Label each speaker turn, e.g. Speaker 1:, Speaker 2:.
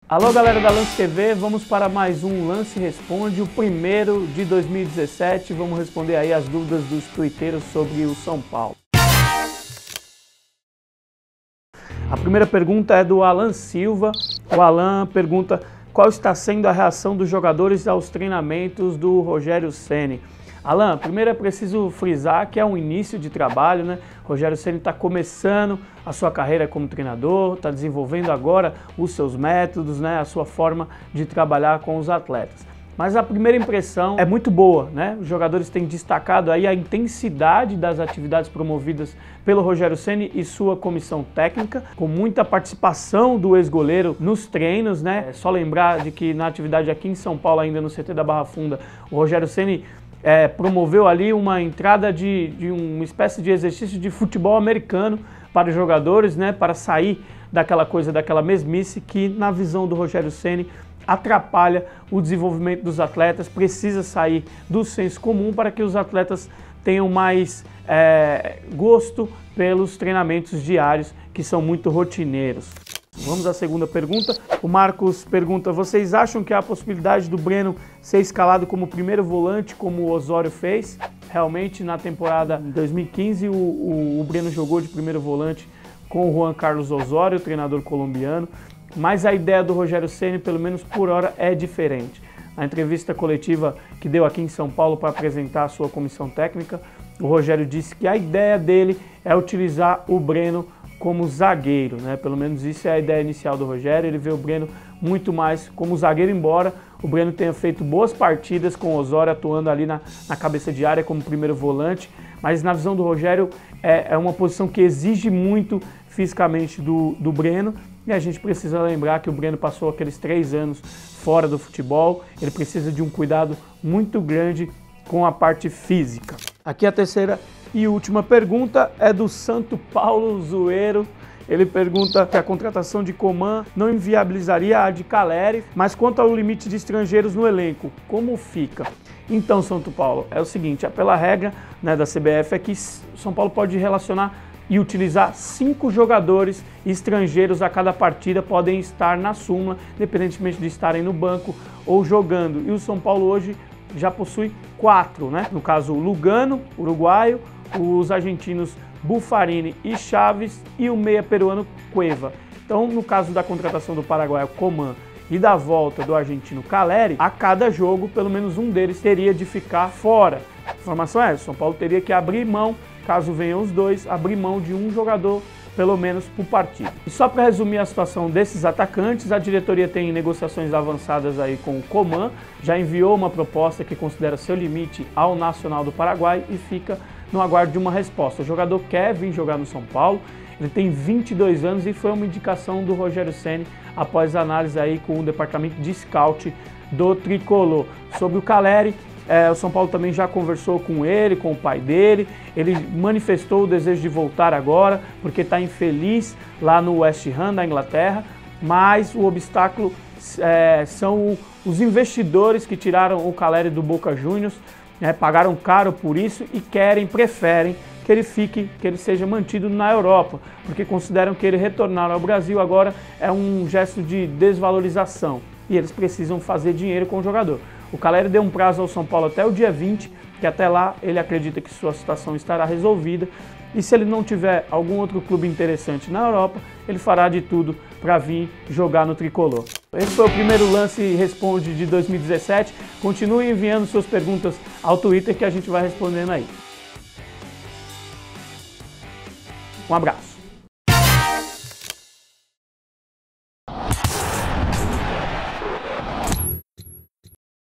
Speaker 1: Alô galera da Lance TV, vamos para mais um Lance Responde, o primeiro de 2017. Vamos responder aí as dúvidas dos tuiteiros sobre o São Paulo. A primeira pergunta é do Alan Silva. O Alan pergunta qual está sendo a reação dos jogadores aos treinamentos do Rogério Ceni. Alan, primeiro é preciso frisar que é um início de trabalho, né? Rogério Ceni está começando a sua carreira como treinador, está desenvolvendo agora os seus métodos, né? A sua forma de trabalhar com os atletas. Mas a primeira impressão é muito boa, né? Os jogadores têm destacado aí a intensidade das atividades promovidas pelo Rogério Ceni e sua comissão técnica, com muita participação do ex-goleiro nos treinos, né? É só lembrar de que na atividade aqui em São Paulo, ainda no CT da Barra Funda, o Rogério Ceni promoveu ali uma entrada de uma espécie de exercício de futebol americano para os jogadores, né? Para sair daquela coisa, daquela mesmice que, na visão do Rogério Ceni, atrapalha o desenvolvimento dos atletas, precisa sair do senso comum para que os atletas tenham mais gosto pelos treinamentos diários, que são muito rotineiros. Vamos à segunda pergunta. O Marcos pergunta: vocês acham que há a possibilidade do Breno ser escalado como primeiro volante, como o Osório fez? Realmente, na temporada 2015, o Breno jogou de primeiro volante com o Juan Carlos Osório, o treinador colombiano. Mas a ideia do Rogério Ceni, pelo menos por hora, é diferente. Na entrevista coletiva que deu aqui em São Paulo para apresentar a sua comissão técnica, o Rogério disse que a ideia dele é utilizar o Breno como zagueiro, né? Pelo menos isso é a ideia inicial do Rogério. Ele vê o Breno muito mais como zagueiro, embora o Breno tenha feito boas partidas com o Osório atuando ali na cabeça de área como primeiro volante, mas na visão do Rogério é uma posição que exige muito fisicamente do Breno. E a gente precisa lembrar que o Breno passou aqueles 3 anos fora do futebol, ele precisa de um cuidado muito grande com a parte física. Aqui a terceira e última pergunta é do Santo Paulo Zoeiro. Ele pergunta se a contratação de Coman não inviabilizaria a de Caleri, mas quanto ao limite de estrangeiros no elenco, como fica? Então, Santo Paulo, é o seguinte, pela regra, né, da CBF é que São Paulo pode relacionar e utilizar 5 jogadores estrangeiros a cada partida, podem estar na súmula, independentemente de estarem no banco ou jogando. E o São Paulo hoje já possui 4, né? No caso, o Lugano, uruguaio, os argentinos Buffarini e Chaves e o meia peruano Cueva. Então, no caso da contratação do paraguaio Coman e da volta do argentino Caleri, a cada jogo, pelo menos um deles teria de ficar fora. A informação é essa: o São Paulo teria que abrir mão, caso venham os dois, abrir mão de um jogador, pelo menos por partida. E só para resumir a situação desses atacantes, a diretoria tem negociações avançadas aí com o Coman, já enviou uma proposta que considera seu limite ao Nacional do Paraguai e fica no aguardo de uma resposta. O jogador quer vir jogar no São Paulo, ele tem 22 anos e foi uma indicação do Rogério Ceni após análise aí com o departamento de scout do Tricolor. Sobre o Caleri, o São Paulo também já conversou com ele, com o pai dele. Ele manifestou o desejo de voltar agora, porque está infeliz lá no West Ham da Inglaterra, mas o obstáculo são os investidores que tiraram o Caleri do Boca Juniors, né, pagaram caro por isso e preferem que ele fique, que ele seja mantido na Europa, porque consideram que ele retornar ao Brasil agora é um gesto de desvalorização e eles precisam fazer dinheiro com o jogador. O Caleri deu um prazo ao São Paulo até o dia 20, que até lá ele acredita que sua situação estará resolvida. E se ele não tiver algum outro clube interessante na Europa, ele fará de tudo para vir jogar no Tricolor. Esse foi o primeiro Lance Responde de 2017. Continue enviando suas perguntas ao Twitter que a gente vai respondendo aí. Um abraço.